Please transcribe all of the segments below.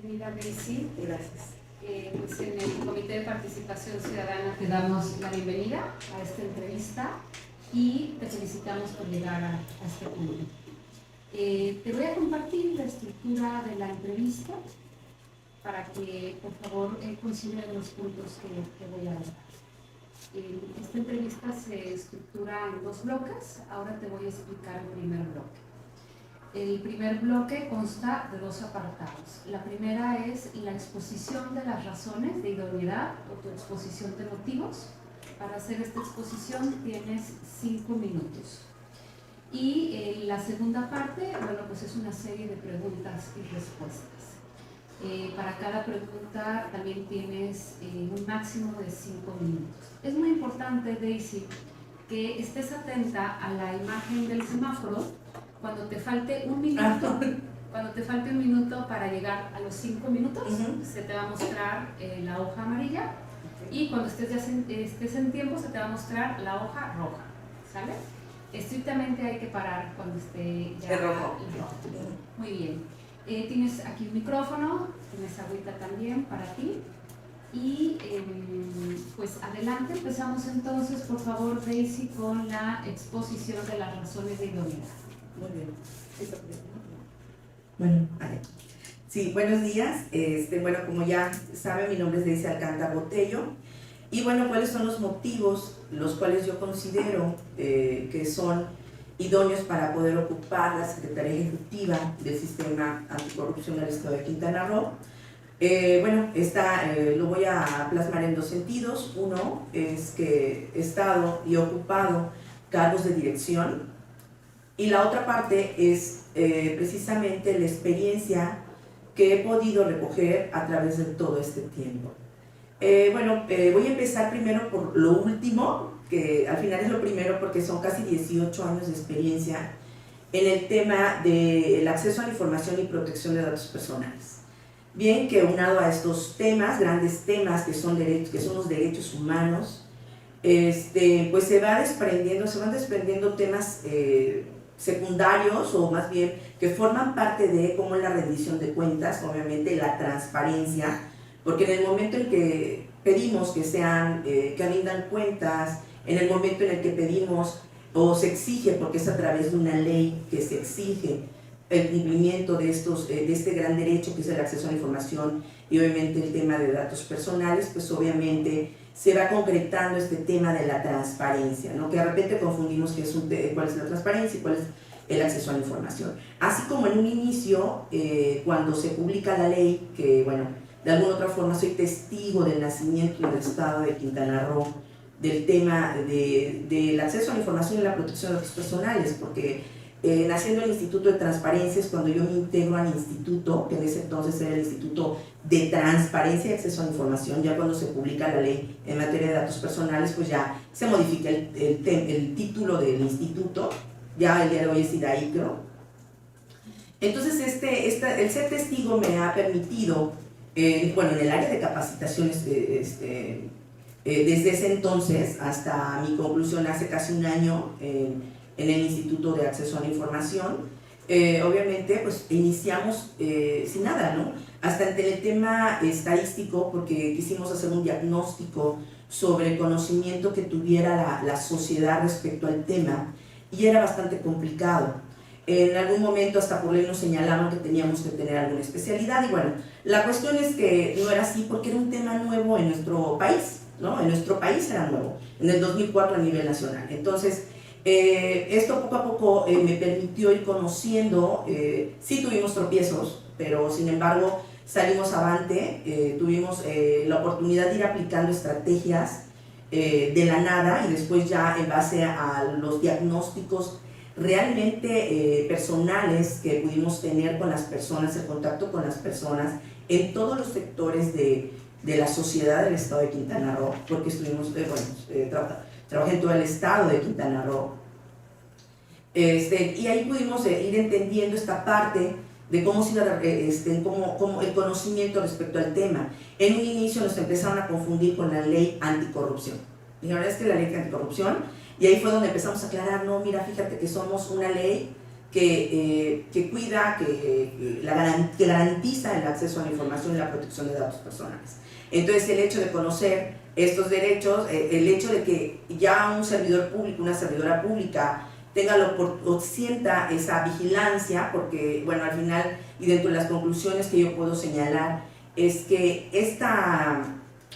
Bienvenida, Daisy. Gracias. Pues en el Comité de Participación Ciudadana te damos la bienvenida a esta entrevista y te felicitamos por llegar a este punto. Te voy a compartir la estructura de la entrevista para que, por favor, consideren los puntos que voy a dar. Esta entrevista se estructura en dos bloques. Ahora te voy a explicar el primer bloque. El primer bloque consta de dos apartados. La primera es la exposición de las razones de idoneidad o tu exposición de motivos. Para hacer esta exposición tienes 5 minutos. Y la segunda parte, bueno, pues es una serie de preguntas y respuestas. Para cada pregunta también tienes un máximo de 5 minutos. Es muy importante, Daisy, que estés atenta a la imagen del semáforo cuando te falte un minuto, para llegar a los 5 minutos, se te va a mostrar la hoja amarilla, y cuando estés en tiempo se te va a mostrar la hoja roja, ¿sale? Estrictamente hay que parar cuando esté ya el rojo. Muy bien. Tienes aquí un micrófono, tienes agüita también para ti. Y pues adelante, empezamos entonces, por favor, Daisy, con la exposición de las razones de idoneidad. Muy bien. Bueno, vale. Sí, buenos días. Bueno, como ya saben, mi nombre es Daisy Alcántara Botello. Y bueno, ¿cuáles son los motivos los cuales yo considero que son idóneos para poder ocupar la Secretaría Ejecutiva del Sistema Anticorrupción del Estado de Quintana Roo? Bueno, lo voy a plasmar en dos sentidos. Uno es que he estado y he ocupado cargos de dirección, y la otra parte es precisamente la experiencia que he podido recoger a través de todo este tiempo. Bueno, voy a empezar primero por lo último, que al final es lo primero porque son casi 18 años de experiencia en el tema del acceso a la información y protección de datos personales. Bien, que aunado a estos temas, grandes temas que son los derechos humanos, pues se van desprendiendo temas secundarios, o más bien que forman parte de cómo es la rendición de cuentas, obviamente la transparencia, porque en el momento en que pedimos que rindan cuentas, en el momento en el que pedimos o se exige, porque es a través de una ley que se exige el cumplimiento de este gran derecho que es el acceso a la información y obviamente el tema de datos personales, pues obviamente se va concretando este tema de la transparencia, ¿no? Que de repente confundimos cuál es la transparencia y cuál es el acceso a la información. Así como en un inicio, cuando se publica la ley, que bueno, de alguna otra forma soy testigo del nacimiento del Estado de Quintana Roo, del tema del acceso a la información y la protección de datos personales, porque naciendo el Instituto de Transparencia es cuando yo me integro al instituto, que en ese entonces era el Instituto de Transparencia y Acceso a la Información. Ya cuando se publica la ley en materia de datos personales, pues ya se modifica el título del instituto, ya el día de hoy es IDAICRO. Entonces el ser testigo me ha permitido, bueno, en el área de capacitaciones, desde ese entonces hasta mi conclusión hace casi un año, en el Instituto de Acceso a la Información, obviamente pues iniciamos sin nada, ¿no? Hasta en el tema estadístico, porque quisimos hacer un diagnóstico sobre el conocimiento que tuviera la sociedad respecto al tema, y era bastante complicado. En algún momento hasta por ley nos señalaban que teníamos que tener alguna especialidad, y bueno, la cuestión es que no era así porque era un tema nuevo en nuestro país, ¿no? En nuestro país era nuevo, en el 2004 a nivel nacional. Entonces, esto poco a poco me permitió ir conociendo. Sí tuvimos tropiezos, pero sin embargo salimos avante. Tuvimos la oportunidad de ir aplicando estrategias de la nada, y después ya en base a los diagnósticos realmente personales que pudimos tener con las personas, el contacto con las personas en todos los sectores de la sociedad del Estado de Quintana Roo, porque estuvimos, trabajé en todo el Estado de Quintana Roo, y ahí pudimos ir entendiendo esta parte de cómo se iba, como el conocimiento respecto al tema. En un inicio nos empezaron a confundir con la ley anticorrupción. Y la verdad es que la ley anticorrupción, y ahí fue donde empezamos a aclarar, no, mira, fíjate que somos una ley que cuida, que garantiza el acceso a la información y la protección de datos personales. Entonces, el hecho de conocer estos derechos, el hecho de que ya un servidor público, una servidora pública tenga o sienta esa vigilancia, porque, bueno, al final, y dentro de las conclusiones que yo puedo señalar, es que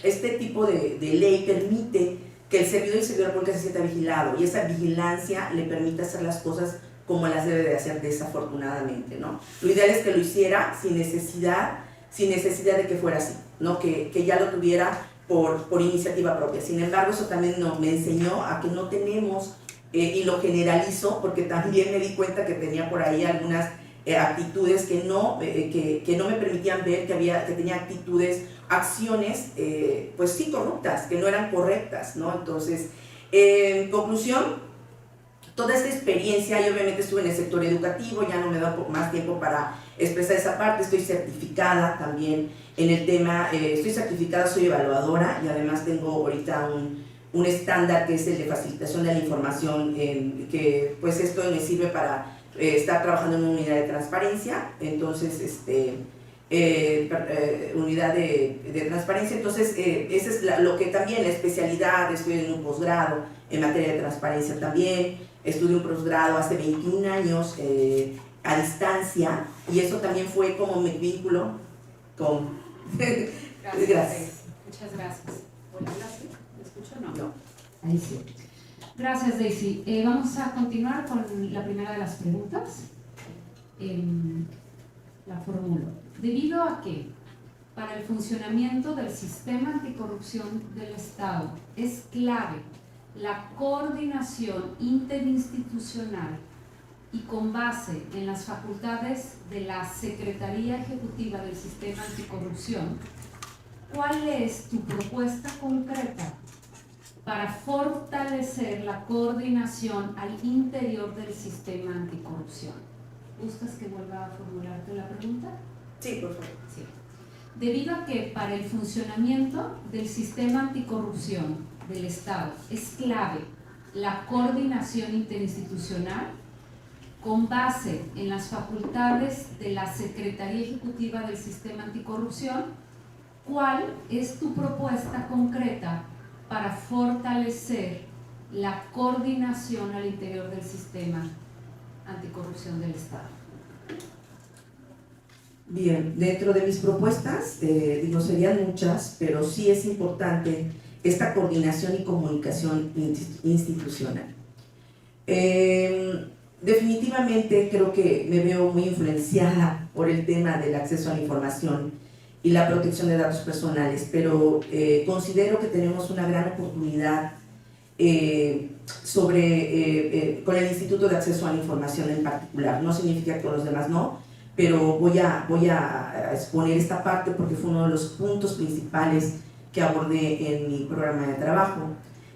este tipo de ley permite que el servidor y servidora pública se sienta vigilado, y esa vigilancia le permite hacer las cosas como las debe de hacer, desafortunadamente, ¿no? Lo ideal es que lo hiciera sin necesidad de que fuera así, ¿no? Que ya lo tuviera por iniciativa propia. Sin embargo, eso también me enseñó a que no tenemos, y lo generalizo, porque también me di cuenta que tenía por ahí algunas actitudes que no me permitían ver que tenía acciones, pues sí, corruptas, que no eran correctas, ¿no? Entonces, en conclusión, toda esta experiencia, yo obviamente estuve en el sector educativo, ya no me da más tiempo para expresar esa parte, estoy certificada también en el tema, estoy certificada, soy evaluadora, y además tengo ahorita un estándar que es el de facilitación de la información, que pues esto me sirve para estar trabajando en una unidad de transparencia. Entonces, unidad de transparencia. Entonces, ese es lo que también, la especialidad. Estoy en un posgrado en materia de transparencia también, estudié un posgrado hace 21 años a distancia, y eso también fue como mi vínculo con... Gracias. Muchas gracias. Hola, Daisy. ¿Me escucho o no? No. Ahí sí. Gracias, Daisy. Vamos a continuar con la primera de las preguntas. La formulo. Debido a que para el funcionamiento del sistema anticorrupción del Estado es clave la coordinación interinstitucional, y con base en las facultades de la Secretaría Ejecutiva del Sistema Anticorrupción, ¿cuál es tu propuesta concreta para fortalecer la coordinación al interior del sistema anticorrupción? ¿Gustas que vuelva a formularte la pregunta? Sí, por favor. Sí. Debido a que para el funcionamiento del sistema anticorrupción del Estado es clave la coordinación interinstitucional, con base en las facultades de la Secretaría Ejecutiva del Sistema Anticorrupción, ¿cuál es tu propuesta concreta para fortalecer la coordinación al interior del sistema anticorrupción del Estado? Bien, dentro de mis propuestas, serían muchas, pero sí es importante esta coordinación y comunicación institucional. Definitivamente creo que me veo muy influenciada por el tema del acceso a la información y la protección de datos personales, pero considero que tenemos una gran oportunidad con el Instituto de Acceso a la Información en particular. No significa que con los demás no, pero voy a exponer esta parte porque fue uno de los puntos principales que abordé en mi programa de trabajo,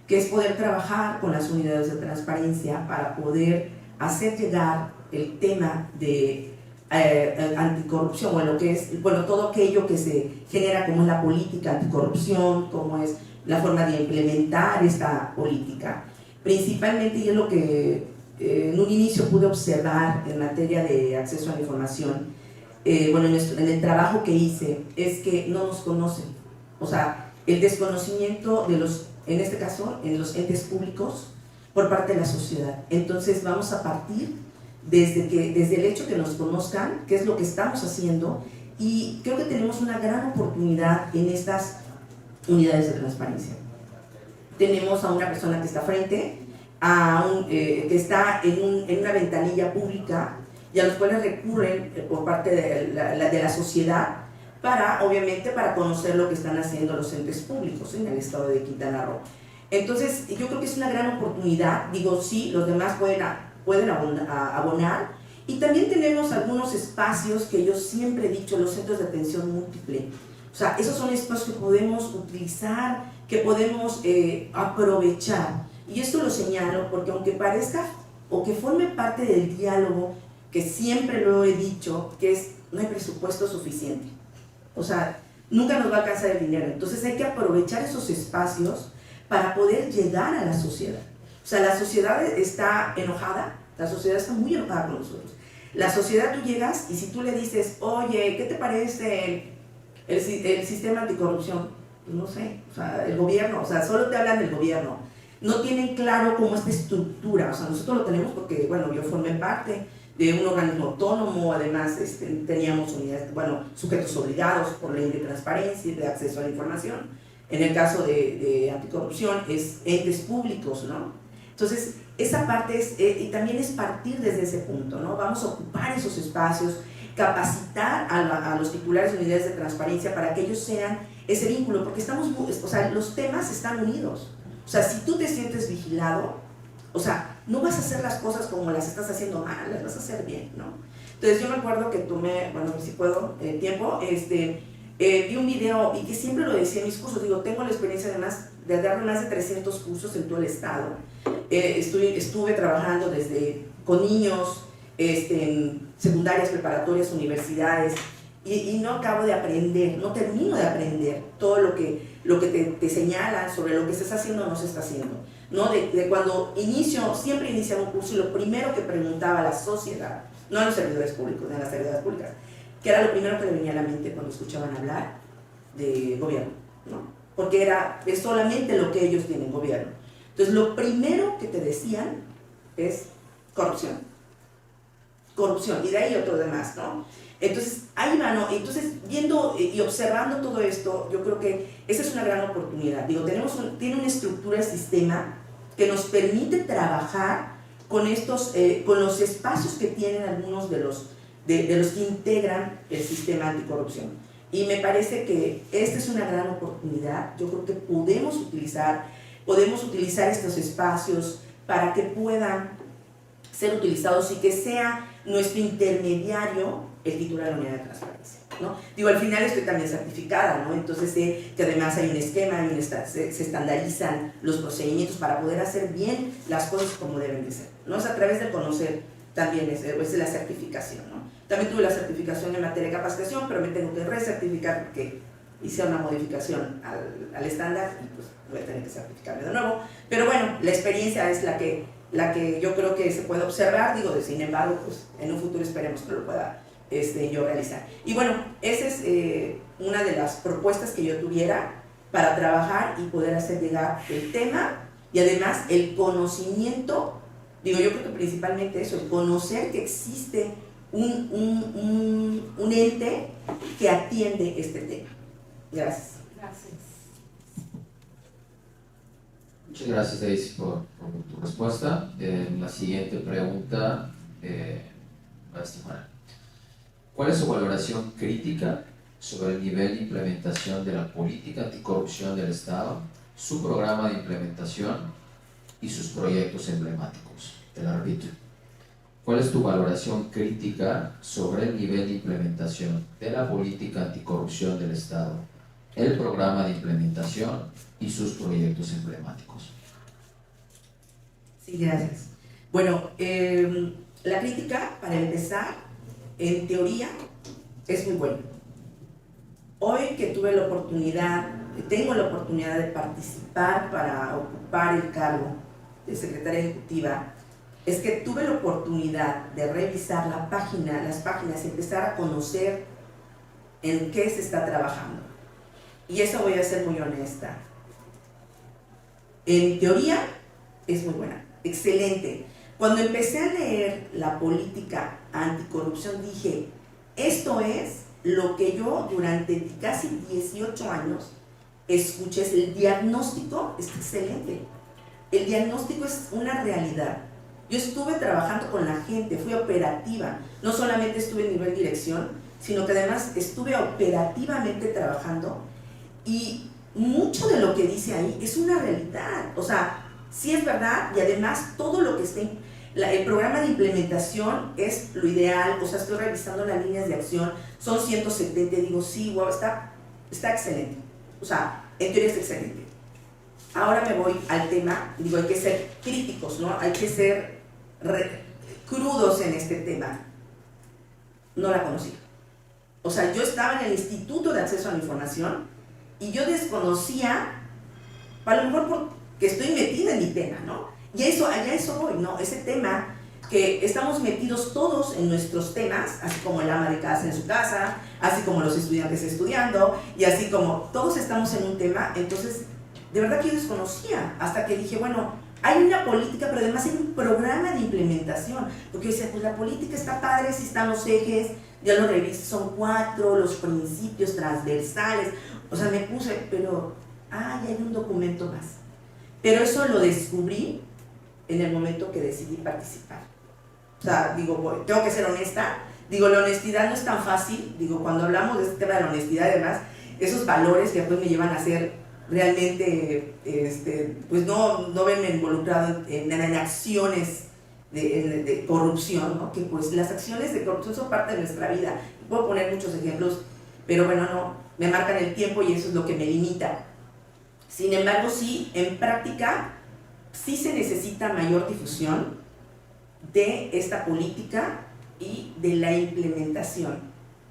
que es poder trabajar con las unidades de transparencia para poder hacer llegar el tema de anticorrupción, todo aquello que se genera, como es la política anticorrupción, como es la forma de implementar esta política. Principalmente, y es lo que en un inicio pude observar en materia de acceso a la información, en el trabajo que hice, es que no nos conocen. O sea, el desconocimiento en este caso, en los entes públicos, por parte de la sociedad. Entonces vamos a partir desde el hecho que nos conozcan, qué es lo que estamos haciendo, y creo que tenemos una gran oportunidad en estas unidades de transparencia. Tenemos a una persona que está frente, que está en una ventanilla pública, y a los cuales recurren por parte de la sociedad obviamente para conocer lo que están haciendo los entes públicos en el estado de Quintana Roo. Entonces, yo creo que es una gran oportunidad. Sí, los demás pueden abonar. Y también tenemos algunos espacios que yo siempre he dicho, los centros de atención múltiple. O sea, esos son espacios que podemos utilizar, que podemos aprovechar. Y esto lo señalo porque, aunque parezca o que forme parte del diálogo, que siempre lo he dicho, que no hay presupuesto suficiente. O sea, nunca nos va a alcanzar el dinero. Entonces hay que aprovechar esos espacios para poder llegar a la sociedad. O sea, la sociedad está enojada, La sociedad está muy enojada con nosotros. La sociedad, tú llegas y si tú le dices, oye, ¿qué te parece el sistema anticorrupción? Pues no sé, o sea, el gobierno, o sea, solo te hablan del gobierno. No tienen claro cómo esta estructura, o sea, nosotros lo tenemos porque, bueno, yo formé parte de un organismo autónomo, además teníamos unidades, bueno, sujetos obligados por ley de transparencia y de acceso a la información. En el caso de anticorrupción es entes públicos, ¿no? Entonces, esa parte es, y también es partir desde ese punto, ¿no? Vamos a ocupar esos espacios, capacitar a los titulares de unidades de transparencia para que ellos sean ese vínculo, porque o sea, los temas están unidos. O sea, si tú te sientes vigilado, o sea, no vas a hacer las cosas como las estás haciendo mal, las vas a hacer bien, ¿no? Entonces yo me acuerdo que tomé, bueno, si puedo, tiempo, vi un video y que siempre lo decía en mis cursos, digo, tengo la experiencia además de dar más de 300 cursos en todo el estado. Estuve trabajando con niños, en secundarias, preparatorias, universidades, y no acabo de aprender, no termino de aprender todo lo que te señalan sobre lo que se está haciendo o no se está haciendo, ¿no? De cuando siempre iniciaba un curso y lo primero que preguntaba a la sociedad, no a los servidores públicos, ni a las servidores públicas, que era lo primero que le venía a la mente cuando escuchaban hablar de gobierno, ¿no? Porque es solamente lo que ellos tienen, gobierno. Entonces, lo primero que te decían es corrupción. Corrupción, y de ahí otro demás, ¿no? Entonces, ahí va, ¿no? Entonces, viendo y observando todo esto, yo creo que esa es una gran oportunidad. Digo, tiene una estructura el sistema que nos permite trabajar con los espacios que tienen algunos de los que integran el sistema anticorrupción. Y me parece que esta es una gran oportunidad. Yo creo que podemos utilizar estos espacios para que puedan ser utilizados y que sea nuestro intermediario el titular de la unidad de transparencia, ¿no? Digo, al final estoy también certificada, ¿no? Entonces sé que además hay un esquema, se estandarizan los procedimientos para poder hacer bien las cosas como deben de ser, ¿no? Es a través de conocer también es la certificación, ¿no? También tuve la certificación en materia de capacitación, pero me tengo que recertificar porque hice una modificación al estándar y pues voy a tener que certificarme de nuevo. Pero bueno, la experiencia es la que yo creo que se puede observar, digo, sin embargo, pues en un futuro esperemos que lo pueda yo realizar. Y bueno, esa es una de las propuestas que yo tuviera para trabajar y poder hacer llegar el tema y además el conocimiento, digo, yo creo que principalmente eso, el conocer que existe un ente que atiende este tema. Gracias. Gracias. Muchas gracias, Daisy, por tu respuesta. La siguiente pregunta va a estimar. ¿Cuál es su valoración crítica sobre el nivel de implementación de la política anticorrupción del Estado, su programa de implementación y sus proyectos emblemáticos? Te la repito. ¿Cuál es tu valoración crítica sobre el nivel de implementación de la política anticorrupción del Estado, el programa de implementación y sus proyectos emblemáticos? Sí, gracias. Bueno, la crítica, para empezar, en teoría, es muy buena. Hoy que tengo la oportunidad de participar para ocupar el cargo de secretaria ejecutiva, es que tuve la oportunidad de revisar las páginas, empezar a conocer en qué se está trabajando. Y eso voy a ser muy honesta. En teoría, es muy buena, excelente. Cuando empecé a leer la política anticorrupción dije, esto es lo que yo durante casi 18 años escuché, el diagnóstico es excelente. El diagnóstico es una realidad. Yo estuve trabajando con la gente, fui operativa, no solamente estuve en nivel dirección, sino que además estuve operativamente trabajando y mucho de lo que dice ahí es una realidad, o sea, sí es verdad y además todo lo que esté, el programa de implementación es lo ideal, o sea, estoy revisando las líneas de acción, son 170, digo, sí, wow, está excelente, o sea, en teoría es excelente. Ahora me voy al tema, digo, hay que ser críticos, ¿no? Hay que ser crudos en este tema. No la conocí. O sea, yo estaba en el Instituto de Acceso a la Información y yo desconocía, a lo mejor porque estoy metida en mi tema, ¿no? Y allá eso voy, ¿no? Ese tema que estamos metidos todos en nuestros temas, así como el ama de casa en su casa, así como los estudiantes estudiando, y así como todos estamos en un tema. Entonces, de verdad que yo desconocía, hasta que dije, bueno, hay una política, pero además hay un programa de implementación, porque yo decía, pues la política está padre, si están los ejes, ya lo revisé, son 4, los principios transversales, o sea, me puse, pero, ya hay un documento más. Pero eso lo descubrí en el momento que decidí participar. O sea, digo, tengo que ser honesta, digo, la honestidad no es tan fácil, digo, cuando hablamos de este tema de la honestidad, además, esos valores que después me llevan a ser realmente, pues no verme involucrado en acciones de corrupción, ¿no? Que pues las acciones de corrupción son parte de nuestra vida. Puedo poner muchos ejemplos, pero bueno, no, me marcan el tiempo y eso es lo que me limita. Sin embargo, sí, en práctica, sí se necesita mayor difusión de esta política y de la implementación,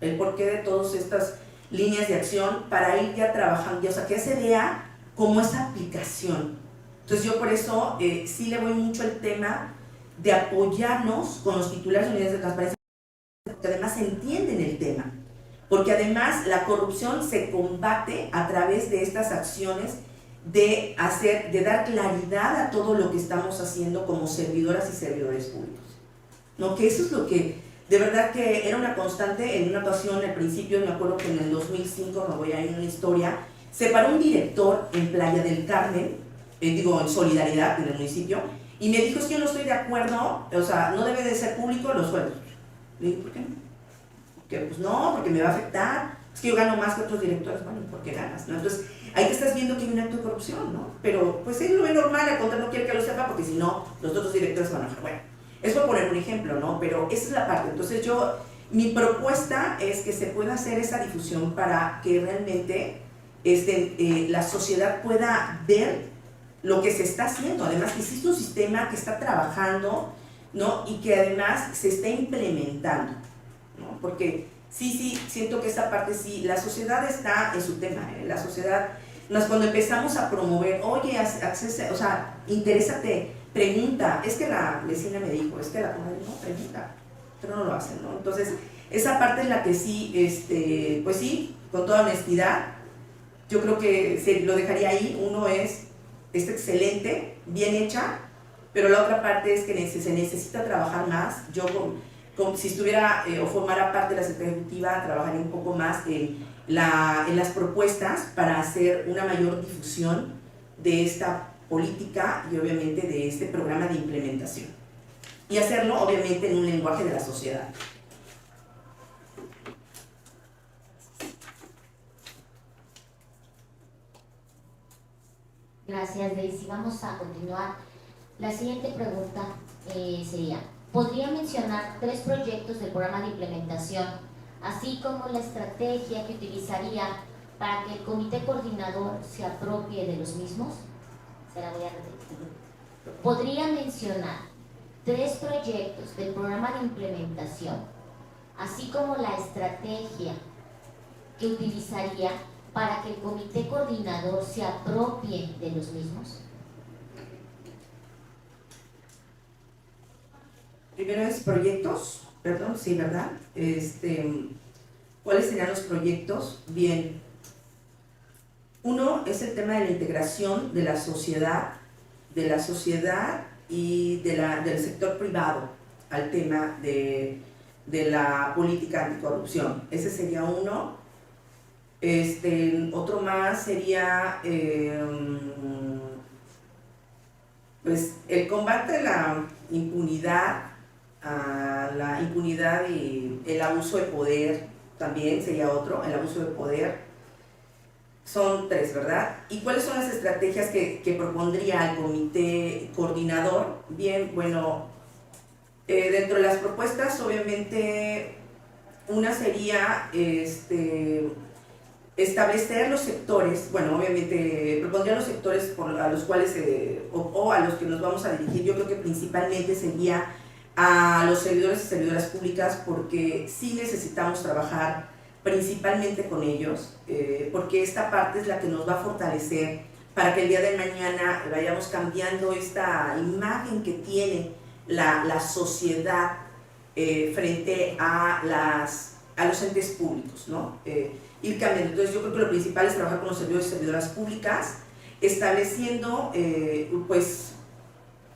el porqué de todas estas líneas de acción para ir ya trabajando, o sea, que se vea como esa aplicación. Entonces yo por eso sí le voy mucho al tema de apoyarnos con los titulares de unidades de transparencia, porque además entienden el tema, porque además la corrupción se combate a través de estas acciones de dar claridad a todo lo que estamos haciendo como servidoras y servidores públicos, ¿no? Que eso es lo que de verdad que era una constante. En una ocasión, al principio, me acuerdo que en el 2005, me voy a ir a una historia, se paró un director en Playa del Carmen, en Solidaridad, en el municipio, y me dijo, es que yo no estoy de acuerdo, o sea, no debe de ser público los sueldos. Le dije, ¿por qué no? Porque, pues no, porque me va a afectar, es que yo gano más que otros directores. Bueno, ¿por qué ganas? ¿No? Entonces, ahí te estás viendo que hay un acto de corrupción, ¿no? Pero, pues él lo ve normal, al contrario, no quiere que lo sepa, porque si no, los otros directores van a dejar. Bueno, es por poner un ejemplo, ¿no? Pero esa es la parte. Entonces mi propuesta es que se pueda hacer esa difusión para que realmente la sociedad pueda ver lo que se está haciendo. Además, que existe un sistema que está trabajando, ¿no? Y que además se está implementando, ¿no? Porque sí, siento que esa parte sí, la sociedad está en su tema, ¿eh? La sociedad, cuando empezamos a promover, oye, acceso, o sea, interésate, pregunta, es que la vecina me dijo, es que la comadre no pregunta, pero no lo hacen, ¿no? Entonces, esa parte es la que sí, pues sí, con toda honestidad, yo creo que lo dejaría ahí. Uno es excelente, bien hecha, pero la otra parte es que se necesita trabajar más. Yo, si estuviera o formara parte de la Secretaría Ejecutiva, trabajaría un poco más en las propuestas para hacer una mayor difusión de esta política y obviamente de este programa de implementación. Y hacerlo obviamente en un lenguaje de la sociedad. Gracias, Daisy. Vamos a continuar. La siguiente pregunta sería, ¿podría mencionar 3 proyectos del programa de implementación, así como la estrategia que utilizaría para que el comité coordinador se apropie de los mismos? Se la voy a repetir. ¿Podría mencionar 3 proyectos del programa de implementación, así como la estrategia que utilizaría para que el comité coordinador se apropie de los mismos? Primero es proyectos, perdón, sí, ¿verdad? ¿Cuáles serían los proyectos? Bien, uno es el tema de la integración de la sociedad y del sector privado al tema de la política anticorrupción. Ese sería uno. Otro más sería pues el combate a la impunidad, y el abuso de poder, también sería otro, el abuso de poder. Son 3, ¿verdad? ¿Y cuáles son las estrategias que propondría el comité coordinador? Bien, bueno, dentro de las propuestas, obviamente, una sería establecer los sectores. Bueno, obviamente propondría los sectores a los cuales o a los que nos vamos a dirigir. Yo creo que principalmente sería a los servidores y servidoras públicas, porque sí necesitamos trabajar principalmente con ellos, porque esta parte es la que nos va a fortalecer para que el día de mañana vayamos cambiando esta imagen que tiene la sociedad frente a los entes públicos, ¿no? Ir cambiando. Entonces yo creo que lo principal es trabajar con los servidores y servidoras públicas, estableciendo, pues,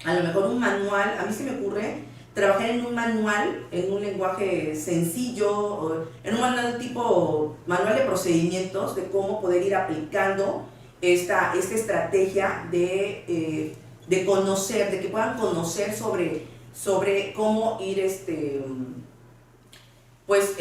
a lo mejor un manual. A mí se me ocurre trabajar en un manual, en un lenguaje sencillo, en un manual tipo manual de procedimientos de cómo poder ir aplicando esta estrategia de conocer, de que puedan conocer sobre cómo ir pues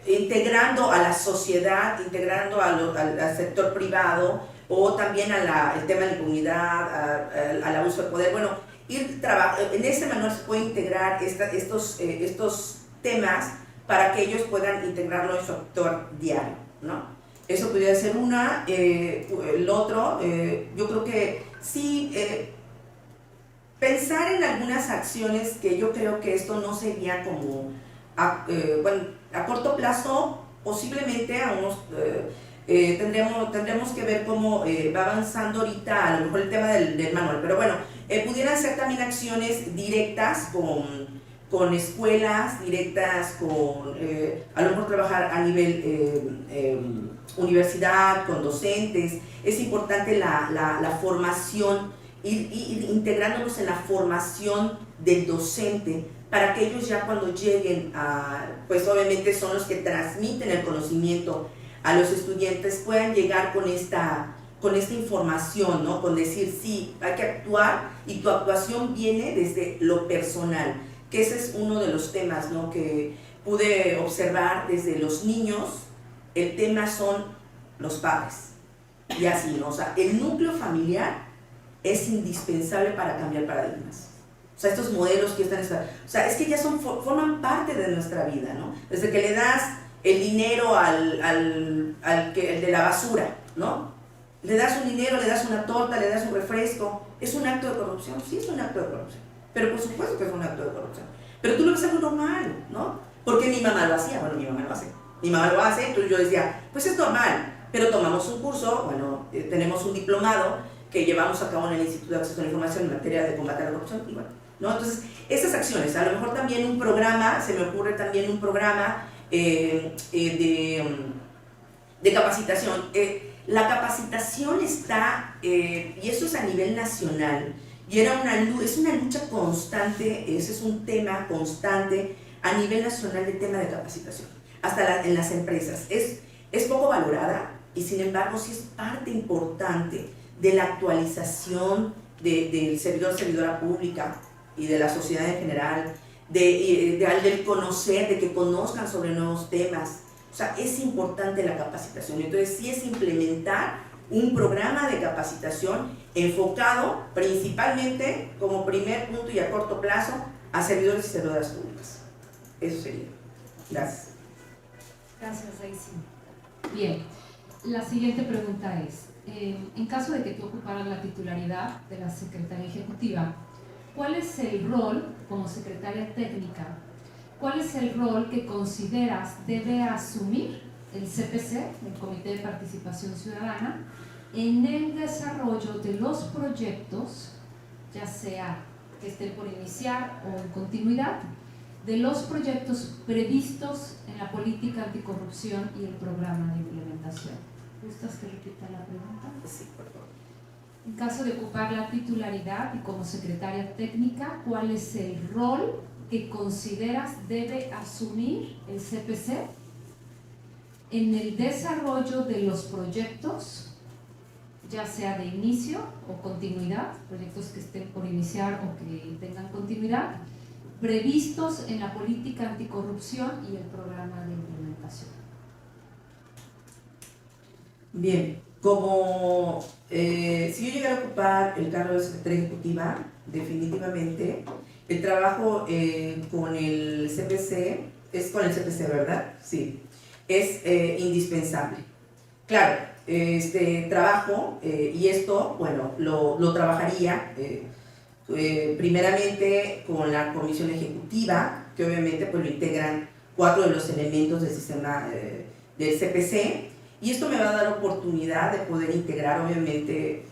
integrando a la sociedad, integrando al sector privado, o también el tema de la comunidad, al abuso de poder. Bueno, en ese manual se puede integrar estos temas para que ellos puedan integrarlo en su actuar diario, ¿no? Eso podría ser una. El otro, yo creo que sí, pensar en algunas acciones que yo creo que esto no sería como, a corto plazo, posiblemente a unos, tendremos que ver cómo va avanzando ahorita a lo mejor el tema del manual, pero bueno, pudieran ser también acciones directas con escuelas, directas con, a lo mejor trabajar a nivel universidad, con docentes. Es importante la formación, ir integrándonos en la formación del docente, para que ellos ya cuando lleguen pues obviamente son los que transmiten el conocimiento a los estudiantes, puedan llegar con esta información, ¿no? Con decir, sí, hay que actuar, y tu actuación viene desde lo personal, que ese es uno de los temas, ¿no?, que pude observar desde los niños. El tema son los padres, y así, ¿no? O sea, el núcleo familiar es indispensable para cambiar paradigmas. O sea, estos modelos que están, o sea, es que ya forman parte de nuestra vida, ¿no? Desde que le das el dinero el de la basura, ¿no? Le das un dinero, le das una torta, le das un refresco. ¿Es un acto de corrupción? Sí, es un acto de corrupción. Pero por supuesto que es un acto de corrupción. Pero tú lo ves algo normal, ¿no? Porque mi mamá lo hacía. Bueno, mi mamá lo hace. Mi mamá lo hace, entonces yo decía, pues es normal. Pero tomamos un curso, bueno, tenemos un diplomado que llevamos a cabo en el Instituto de Acceso a la Información en materia de combate a la corrupción, y bueno, ¿no? Entonces, esas acciones, a lo mejor también un programa, se me ocurre también un programa de capacitación. La capacitación está, y eso es a nivel nacional, y es una lucha constante, ese es un tema constante a nivel nacional, del tema de capacitación, hasta en las empresas. Es poco valorada, y sin embargo sí es parte importante de la actualización del servidora pública y de la sociedad en general, del conocer, de que conozcan sobre nuevos temas. O sea, es importante la capacitación. Entonces sí es implementar un programa de capacitación enfocado principalmente, como primer punto y a corto plazo, a servidores y servidoras públicas. Eso sería. Gracias. Gracias, Daisy. Bien, la siguiente pregunta es, en caso de que tú ocuparas la titularidad de la Secretaría Ejecutiva, ¿cuál es el rol como secretaria técnica? ¿Cuál es el rol que consideras debe asumir el CPC, el Comité de Participación Ciudadana, en el desarrollo de los proyectos, ya sea que estén por iniciar o en continuidad, de los proyectos previstos en la política anticorrupción y el programa de implementación? ¿Gustas que repita la pregunta? Sí, por favor. En caso de ocupar la titularidad y como secretaria técnica, ¿cuál es el rol que consideras debe asumir el CPC en el desarrollo de los proyectos, ya sea de inicio o continuidad, proyectos que estén por iniciar o que tengan continuidad, previstos en la política anticorrupción y el programa de implementación? Bien, como si yo llegara a ocupar el cargo de secretaria ejecutiva, definitivamente el trabajo con el CPC, es con el CPC, ¿verdad? Sí, es indispensable. Claro, este trabajo, y esto, bueno, lo trabajaría primeramente con la comisión ejecutiva, que obviamente pues lo integran 4 de los elementos del sistema del CPC, y esto me va a dar oportunidad de poder integrar obviamente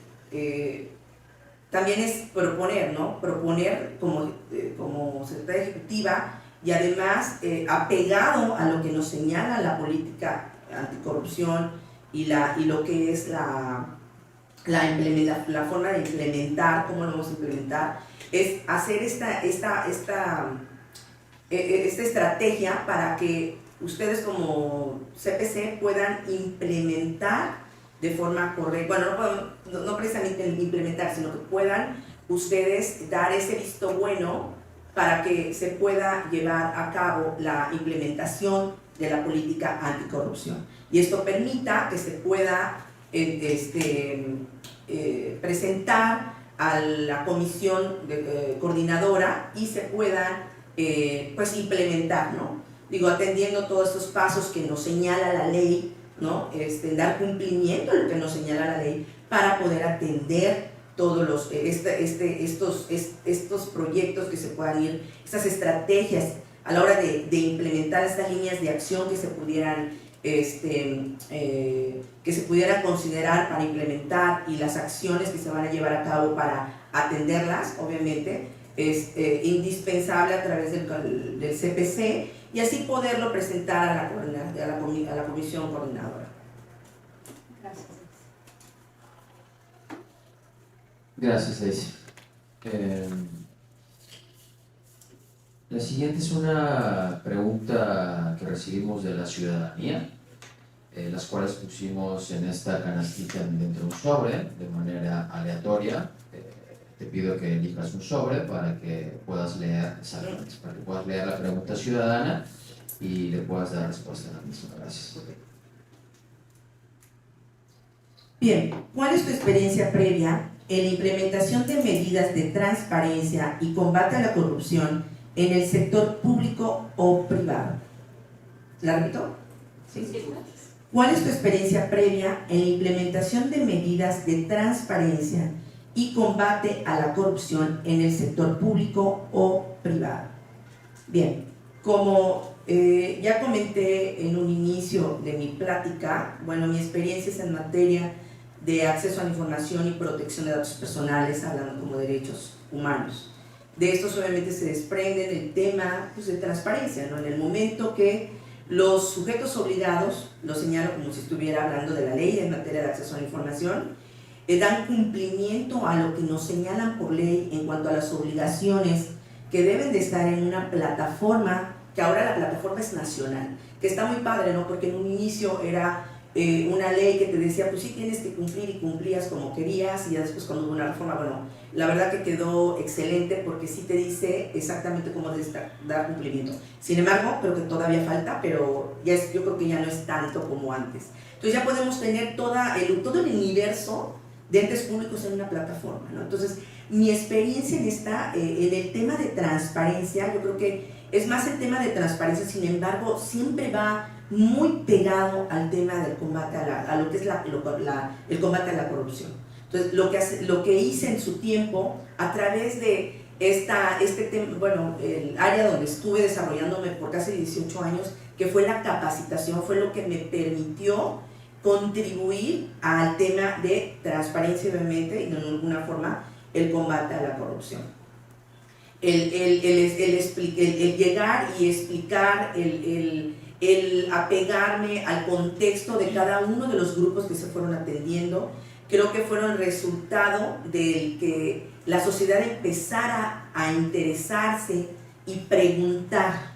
también es proponer, ¿no? Proponer como secretaria ejecutiva y además apegado a lo que nos señala la política anticorrupción y lo que es la forma de implementar, cómo lo vamos a implementar, es hacer esta estrategia para que ustedes como CPC puedan implementar de forma correcta, bueno, no precisamente implementar, sino que puedan ustedes dar ese visto bueno para que se pueda llevar a cabo la implementación de la política anticorrupción. Y esto permita que se pueda presentar a la comisión coordinadora y se puedan pues implementar, ¿no? Digo, atendiendo todos estos pasos que nos señala la ley, ¿no? Dar cumplimiento a lo que nos señala la ley para poder atender todos estos proyectos que se puedan ir, estas estrategias a la hora de implementar estas líneas de acción que se pudieran considerar para implementar y las acciones que se van a llevar a cabo para atenderlas, obviamente, es indispensable a través del CPC y así poderlo presentar a la comisión coordinadora. Gracias. Gracias, Daisy. La siguiente es una pregunta que recibimos de la ciudadanía, las cuales pusimos en esta canastita dentro de un sobre de manera aleatoria. Te pido que elijas un sobre para que puedas leer la pregunta ciudadana y le puedas dar respuesta a la misma. Gracias. Bien, ¿cuál es tu experiencia previa en la implementación de medidas de transparencia y combate a la corrupción en el sector público o privado? ¿La repito? ¿Sí? ¿Cuál es tu experiencia previa en la implementación de medidas de transparencia y combate a la corrupción en el sector público o privado? Bien, como ya comenté en un inicio de mi plática, bueno, mi experiencia es en materia de acceso a la información y protección de datos personales, hablando como derechos humanos. De estos obviamente se desprende el tema pues, de transparencia, ¿no? En el momento que los sujetos obligados, lo señalo como si estuviera hablando de la ley en materia de acceso a la información, dan cumplimiento a lo que nos señalan por ley en cuanto a las obligaciones que deben de estar en una plataforma, que ahora la plataforma es nacional, que está muy padre, ¿no? Porque en un inicio era una ley que te decía, pues sí tienes que cumplir y cumplías como querías, y ya después cuando hubo una reforma, bueno, la verdad que quedó excelente porque sí te dice exactamente cómo debes dar cumplimiento. Sin embargo, creo que todavía falta, pero yo creo que ya no es tanto como antes. Entonces ya podemos tener todo el universo de entes públicos en una plataforma, ¿no? Entonces, mi experiencia en el tema de transparencia, yo creo que es más el tema de transparencia, sin embargo, siempre va muy pegado al tema del combate a lo que es el combate a la corrupción. Entonces, lo que hice en su tiempo, a través de este tema, bueno, el área donde estuve desarrollándome por casi 18 años, que fue la capacitación, fue lo que me permitió contribuir al tema de transparencia, obviamente, y de alguna forma el combate a la corrupción. El llegar y explicar, el apegarme al contexto de cada uno de los grupos que se fueron atendiendo, creo que fueron el resultado del que la sociedad empezara a interesarse y preguntar,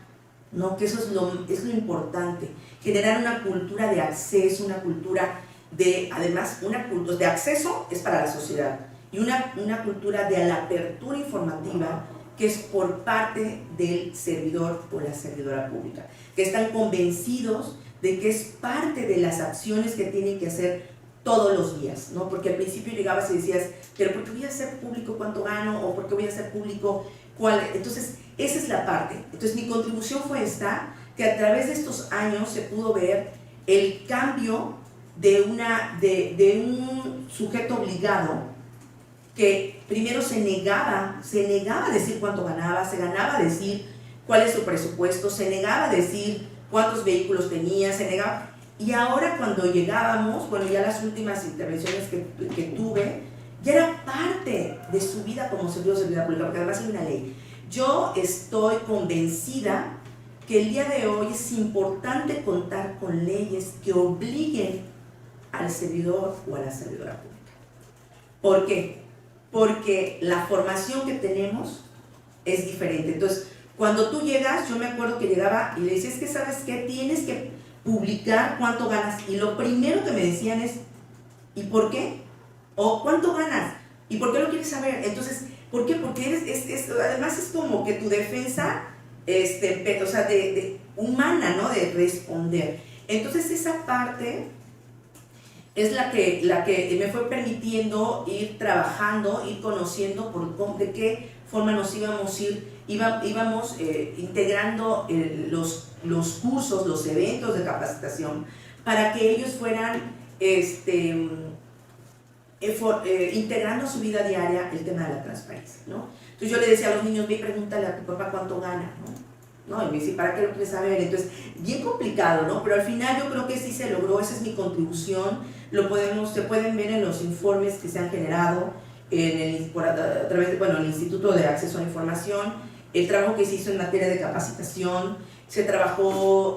¿no? Que eso es lo importante, generar una cultura de acceso, una cultura de, además, una cultura de acceso es para la sociedad, y una cultura de la apertura informativa que es por parte del servidor o la servidora pública, que están convencidos de que es parte de las acciones que tienen que hacer todos los días, ¿no? Porque al principio llegabas y decías, pero ¿por qué voy a hacer público cuánto gano? ¿O por qué voy a hacer público cuál? Entonces, esa es la parte. Entonces, mi contribución fue esta, que a través de estos años se pudo ver el cambio de un sujeto obligado que primero se negaba a decir cuánto ganaba, se negaba a decir cuál es su presupuesto, se negaba a decir cuántos vehículos tenía, se negaba. Y ahora cuando llegábamos, bueno, ya las últimas intervenciones que tuve, ya era parte de su vida como servidor de servidora pública, porque además hay una ley. Yo estoy convencida que el día de hoy es importante contar con leyes que obliguen al servidor o a la servidora pública. ¿Por qué? Porque la formación que tenemos es diferente. Entonces, cuando tú llegas, yo me acuerdo que llegaba y le decía, es que ¿sabes qué? Tienes que publicar cuánto ganas. Y lo primero que me decían es, ¿y por qué? ¿O cuánto ganas? ¿Y por qué lo quieres saber? Entonces, ¿por qué? Porque además es como que tu defensa, o sea, humana, ¿no? De responder. Entonces, esa parte es la que me fue permitiendo ir trabajando, ir conociendo de qué forma nos íbamos integrando los cursos, los eventos de capacitación, para que ellos fueran integrando a su vida diaria el tema de la transparencia, ¿no? Entonces yo le decía a los niños, ve y pregúntale a tu papá cuánto gana, ¿no? Y me dice, ¿para qué lo quieres saber? Entonces, bien complicado, ¿no? Pero al final yo creo que sí se logró, esa es mi contribución, se pueden ver en los informes que se han generado a través de, el Instituto de Acceso a la Información, el trabajo que se hizo en materia de capacitación, se trabajó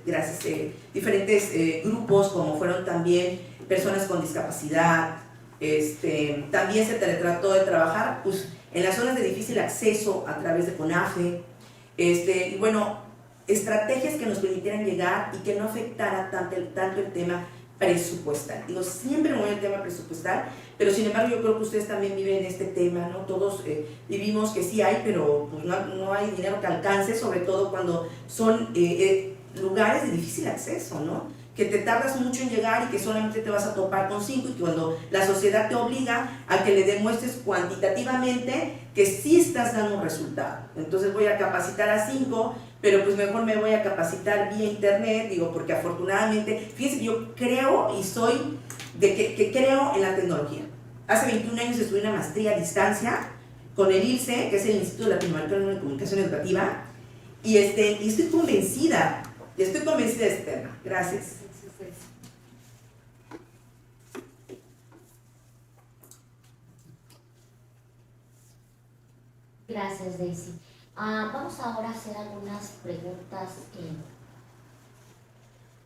gracias a diferentes grupos, como fueron también personas con discapacidad. También se trató de trabajar pues, en las zonas de difícil acceso a través de CONAFE, y bueno, estrategias que nos permitieran llegar y que no afectara tanto el tema presupuestal. Digo, siempre me voy al tema presupuestal, pero sin embargo yo creo que ustedes también viven este tema, ¿no? Todos vivimos que sí hay, pero pues no hay dinero que alcance, sobre todo cuando son lugares de difícil acceso, ¿no? Que te tardas mucho en llegar y que solamente te vas a topar con 5, y cuando la sociedad te obliga a que le demuestres cuantitativamente que sí estás dando un resultado. Entonces voy a capacitar a 5, pero pues mejor me voy a capacitar vía internet, digo, porque afortunadamente, fíjense, yo creo y soy que creo en la tecnología. Hace 21 años estudié una maestría a distancia con el ILCE, que es el Instituto Latinoamericano de Comunicación Educativa, y estoy convencida de este tema. Gracias. Gracias, Daisy. Vamos ahora a hacer algunas preguntas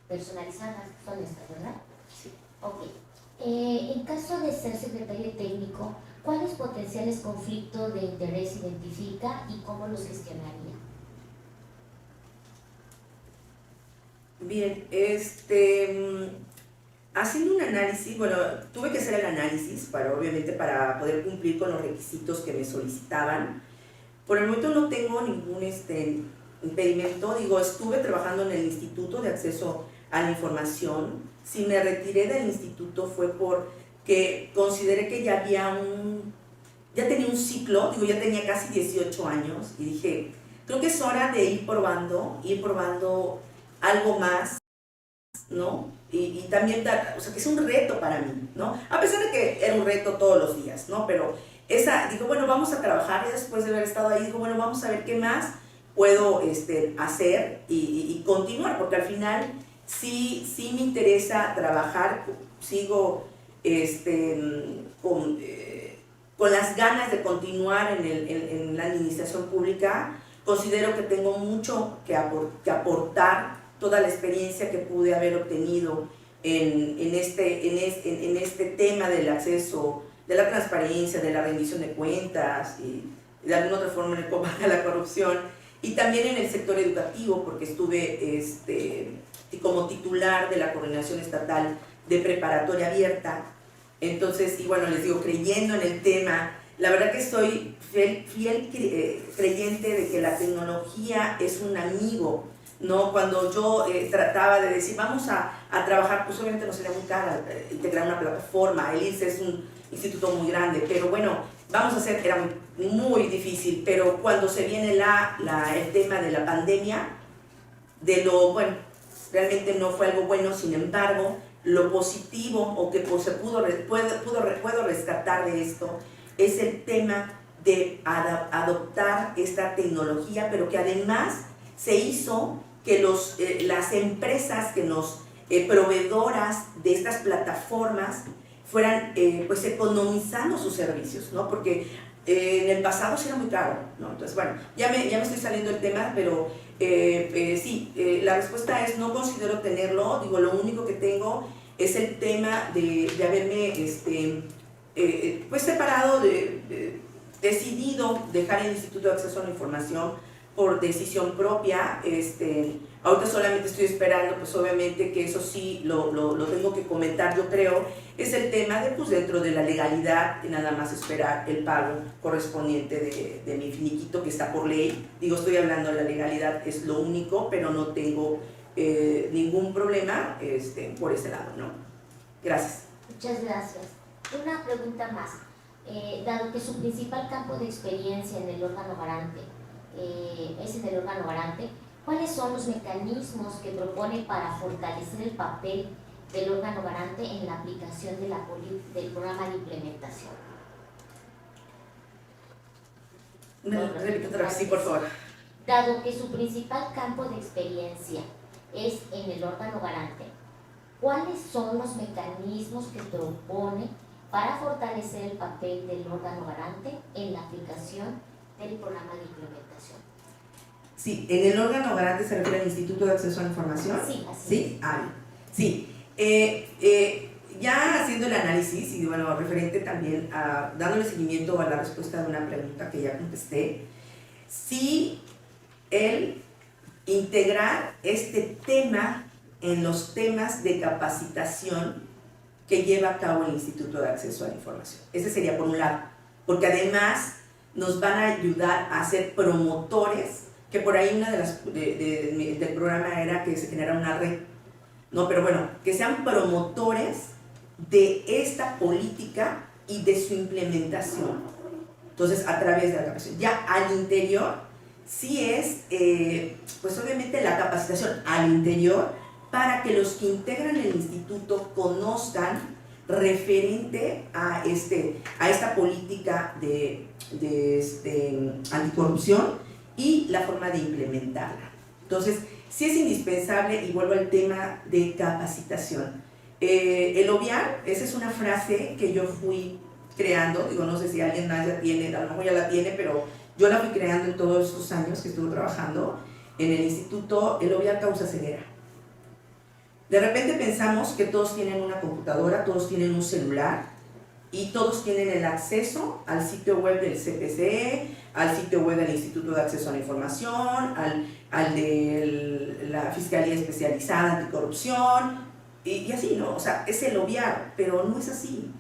personalizadas, son estas, ¿verdad? Sí. Ok. En caso de ser secretario técnico, ¿cuáles potenciales conflictos de interés identifica y cómo los gestionaría? Bien, haciendo un análisis, bueno, tuve que hacer el análisis obviamente para poder cumplir con los requisitos que me solicitaban. Por el momento no tengo ningún impedimento, digo, estuve trabajando en el Instituto de Acceso a la Información. Si me retiré del instituto fue porque consideré que ya tenía un ciclo, digo, ya tenía casi 18 años, y dije, creo que es hora de ir probando algo más, ¿no? Y también o sea, que es un reto para mí, ¿no? A pesar de que era un reto todos los días, ¿no? Pero digo, bueno, vamos a trabajar, y después de haber estado ahí, digo, bueno, vamos a ver qué más puedo hacer y continuar, porque al final sí me interesa trabajar, sigo con las ganas de continuar en la administración pública. Considero que tengo mucho que aportar, toda la experiencia que pude haber obtenido en este tema del acceso, de la transparencia, de la rendición de cuentas y de alguna otra forma en el combate a la corrupción, y también en el sector educativo, porque estuve como titular de la Coordinación Estatal de Preparatoria Abierta. Entonces, y bueno, les digo, creyendo en el tema, la verdad que soy fiel creyente de que la tecnología es un amigo, ¿no? Cuando yo trataba de decir, vamos a trabajar, pues obviamente no sería muy cara integrar una plataforma, el ILCE es un instituto muy grande, pero bueno, vamos a hacer, era muy difícil, pero cuando se viene el tema de la pandemia, realmente no fue algo bueno. Sin embargo, lo positivo o que puedo rescatar de esto es el tema de adoptar esta tecnología, pero que además se hizo que las empresas proveedoras de estas plataformas fueran pues economizando sus servicios, ¿no? Porque en el pasado sí era muy caro, ¿no? Entonces, bueno, ya me estoy saliendo del tema, pero sí, la respuesta es no considero tenerlo. Digo, lo único que tengo es el tema de haberme pues separado, decidido dejar el Instituto de Acceso a la Información por decisión propia. Ahorita solamente estoy esperando, pues obviamente que eso sí lo tengo que comentar, yo creo, es el tema de, pues dentro de la legalidad, y nada más esperar el pago correspondiente de mi finiquito que está por ley. Digo, estoy hablando de la legalidad, es lo único, pero no tengo ningún problema por ese lado, ¿no? Gracias. Muchas gracias. Una pregunta más. Dado que su principal campo de experiencia en el órgano garante es en el órgano garante, ¿cuáles son los mecanismos que propone para fortalecer el papel del órgano garante en la aplicación de del programa de implementación? Repito otra vez, sí, por favor. Dado que su principal campo de experiencia es en el órgano garante, ¿cuáles son los mecanismos que propone para fortalecer el papel del órgano garante en la aplicación del programa de implementación? Sí, en el órgano garante se refiere al Instituto de Acceso a la Información. Sí, así ¿Sí? Sí. Ya haciendo el análisis y bueno, referente también a dándole seguimiento a la respuesta de una pregunta que ya contesté, sí, el integrar este tema en los temas de capacitación que lleva a cabo el Instituto de Acceso a la Información. Ese sería por un lado, porque además nos van a ayudar a ser promotores, que por ahí una de las del programa era que se generara una red, no, pero bueno, que sean promotores de esta política y de su implementación. Entonces, a través de la capacitación. Ya al interior, sí es, pues obviamente la capacitación al interior para que los que integran el instituto conozcan referente a esta política de anticorrupción y la forma de implementarla. Entonces, sí es indispensable, y vuelvo al tema de capacitación. El obviar, esa es una frase que yo fui creando, digo, no sé si alguien más ya tiene, a lo mejor ya la tiene, pero yo la fui creando en todos estos años que estuve trabajando en el instituto. El obviar causa ceguera. De repente pensamos que todos tienen una computadora, todos tienen un celular y todos tienen el acceso al sitio web del CPC, al sitio web del Instituto de Acceso a la Información, al de la Fiscalía Especializada Anticorrupción, y así, ¿no? O sea, es el obviar, pero no es así.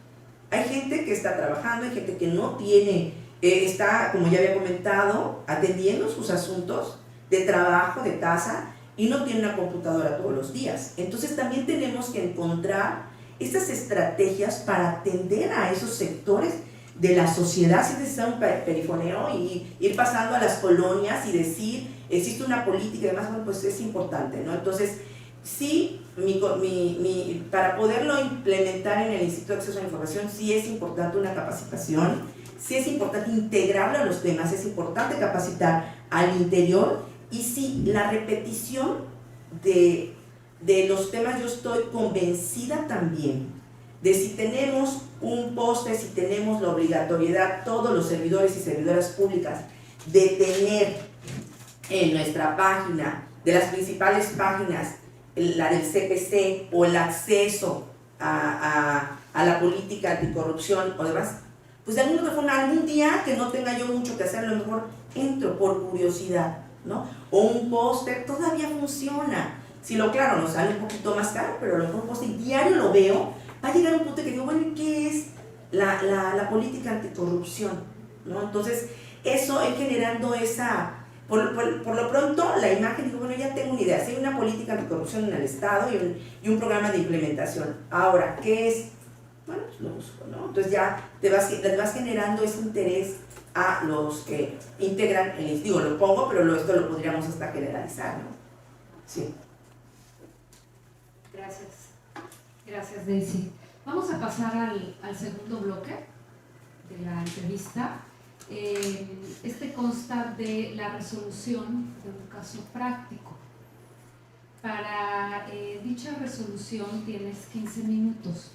Hay gente que está trabajando, hay gente que no tiene, está, como ya había comentado, atendiendo sus asuntos de trabajo, de casa, y no tiene una computadora todos los días. Entonces también tenemos que encontrar estas estrategias para atender a esos sectores de la sociedad, sin necesitar un perifoneo y ir pasando a las colonias y decir, existe una política y demás. Bueno, pues es importante, ¿no? Entonces, sí, para poderlo implementar en el Instituto de Acceso a la Información, sí es importante una capacitación, sí es importante integrarlo a los temas, es importante capacitar al interior, y sí, la repetición de los temas. Yo estoy convencida también de si tenemos un poste, si tenemos la obligatoriedad, todos los servidores y servidoras públicas, de tener en nuestra página, de las principales páginas, la del CPC o el acceso a la política anticorrupción o demás, pues de alguna forma, algún día que no tenga yo mucho que hacer, a lo mejor entro por curiosidad, ¿no? O un póster todavía funciona. Si lo claro, nos sale un poquito más caro, pero a lo mejor un póster diario lo veo, va a llegar un punto que digo, bueno, ¿y qué es la política anticorrupción? ¿No? Entonces, eso es generando esa... Por lo pronto, la imagen, digo, bueno, ya tengo una idea. Si hay una política anticorrupción en el Estado y un programa de implementación. Ahora, ¿qué es? Bueno, pues lo busco, ¿no? Entonces ya te vas generando ese interés a los que integran el... Digo, lo pongo, pero esto lo podríamos hasta generalizar, ¿no? Sí. Gracias. Gracias, Daisy. Vamos a pasar al segundo bloque de la entrevista. Este consta de la resolución de un caso práctico. Para dicha resolución tienes 15 minutos.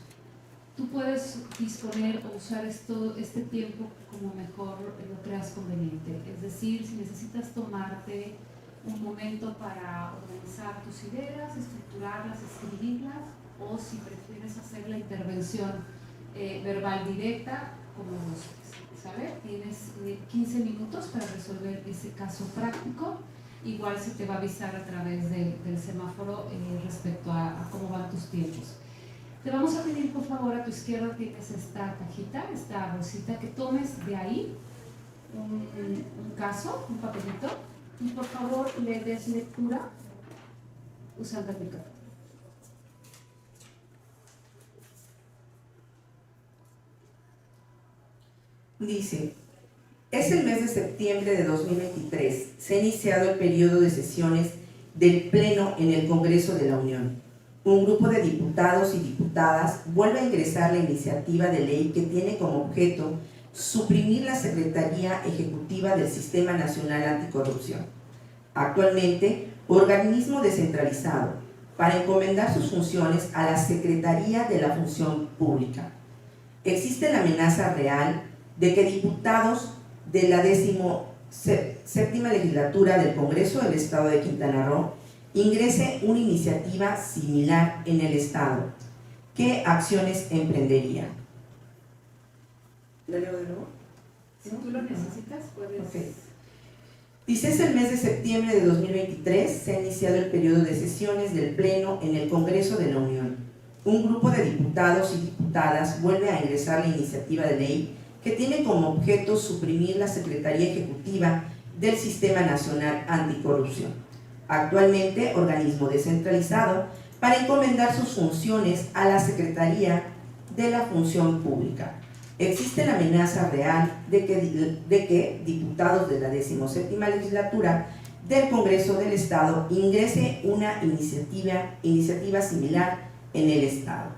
tú puedes disponer o usar este tiempo como mejor lo creas conveniente. Es decir, si necesitas tomarte un momento para organizar tus ideas, estructurarlas, escribirlas, o si prefieres hacer la intervención verbal directa, como gustes, ¿sabes? Tienes 15 minutos para resolver ese caso práctico. Igual se te va a avisar a través del semáforo respecto a cómo van tus tiempos. Te vamos a pedir, por favor, a tu izquierda tienes esta cajita, esta bolsita, que tomes de ahí un caso, un papelito, y por favor le des lectura usando el micrófono. Dice, es el mes de septiembre de 2023, se ha iniciado el periodo de sesiones del Pleno en el Congreso de la Unión. Un grupo de diputados y diputadas vuelve a ingresar la iniciativa de ley que tiene como objeto suprimir la Secretaría Ejecutiva del Sistema Nacional Anticorrupción, actualmente organismo descentralizado, para encomendar sus funciones a la Secretaría de la Función Pública. Existe la amenaza real de que diputados de la 17ª legislatura del Congreso del Estado de Quintana Roo ingrese una iniciativa similar en el Estado. ¿Qué acciones emprendería? ¿Lo leo de nuevo? Si tú lo necesitas, puedes... Okay. Dice, es el mes de septiembre de 2023, se ha iniciado el periodo de sesiones del Pleno en el Congreso de la Unión. Un grupo de diputados y diputadas vuelve a ingresar la iniciativa de ley que tiene como objeto suprimir la Secretaría Ejecutiva del Sistema Nacional Anticorrupción, actualmente organismo descentralizado, para encomendar sus funciones a la Secretaría de la Función Pública. Existe la amenaza real de que diputados de la 17ª legislatura del Congreso del Estado ingrese una iniciativa similar en el Estado.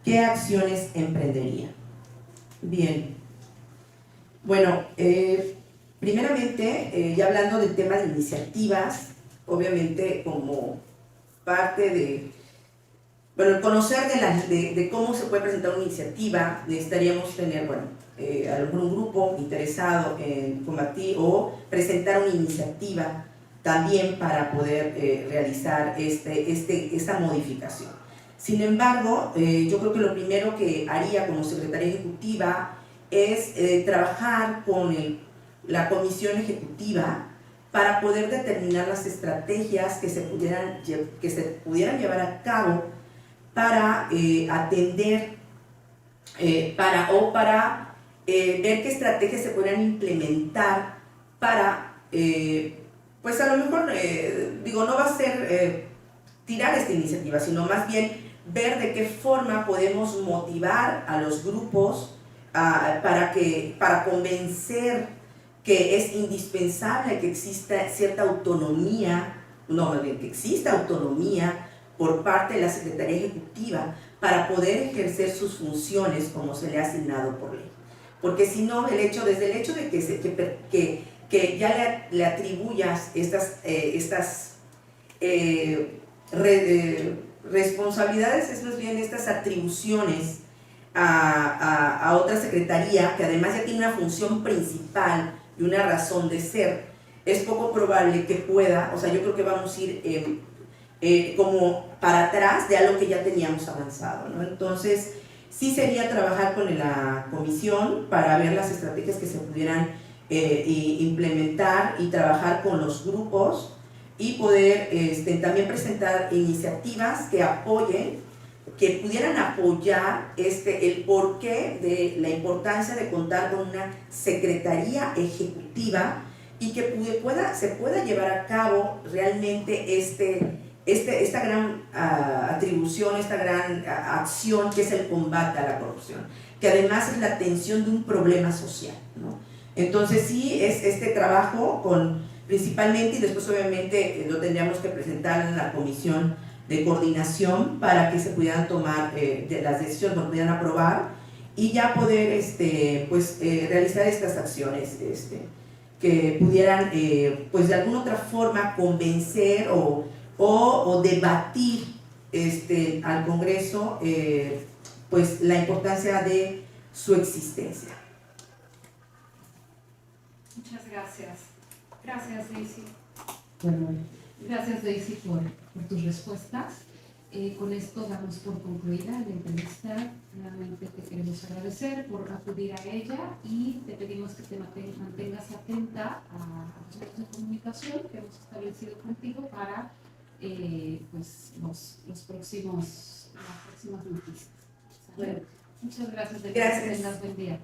¿Qué acciones emprendería? Bien. Bueno, primeramente, ya hablando del tema de iniciativas, obviamente como parte de, bueno, el conocer de cómo se puede presentar una iniciativa, necesitaríamos tener, bueno, algún grupo interesado en combatir o presentar una iniciativa también para poder realizar esta modificación. Sin embargo, yo creo que lo primero que haría como Secretaría Ejecutiva es trabajar con la Comisión Ejecutiva para poder determinar las estrategias que se pudieran llevar a cabo para atender, para ver qué estrategias se podrían implementar para, pues a lo mejor, no va a ser tirar esta iniciativa, sino más bien ver de qué forma podemos motivar a los grupos para convencer que es indispensable que exista cierta autonomía, que exista autonomía por parte de la Secretaría Ejecutiva para poder ejercer sus funciones como se le ha asignado por ley. Porque si no, desde el hecho de que ya le atribuyas estas responsabilidades, es más bien estas atribuciones a otra secretaría, que además ya tiene una función principal y una razón de ser, es poco probable que pueda, o sea, yo creo que vamos a ir como para atrás de algo que ya teníamos avanzado, ¿no? Entonces, sí sería trabajar con la comisión para ver las estrategias que se pudieran implementar y trabajar con los grupos y poder también presentar iniciativas que apoyen, que pudieran apoyar el porqué de la importancia de contar con una Secretaría Ejecutiva y que se pueda llevar a cabo realmente esta gran atribución, esta gran acción que es el combate a la corrupción, que además es la atención de un problema social, ¿no? Entonces sí, es este trabajo principalmente, y después obviamente lo tendríamos que presentar en la comisión de coordinación para que se pudieran tomar las decisiones, lo pudieran aprobar y ya poder realizar estas acciones que pudieran pues de alguna otra forma convencer o debatir al Congreso pues la importancia de su existencia. Muchas gracias. Gracias, Daisy. Bueno, Gracias, Daisy, por tus respuestas. Con esto damos por concluida la entrevista. Nuevamente te queremos agradecer por acudir a ella y te pedimos que te mantengas atenta a los medios de comunicación que hemos establecido contigo para pues, las próximas noticias. Bueno. Muchas gracias, Daisy. Gracias. Que tengas buen día.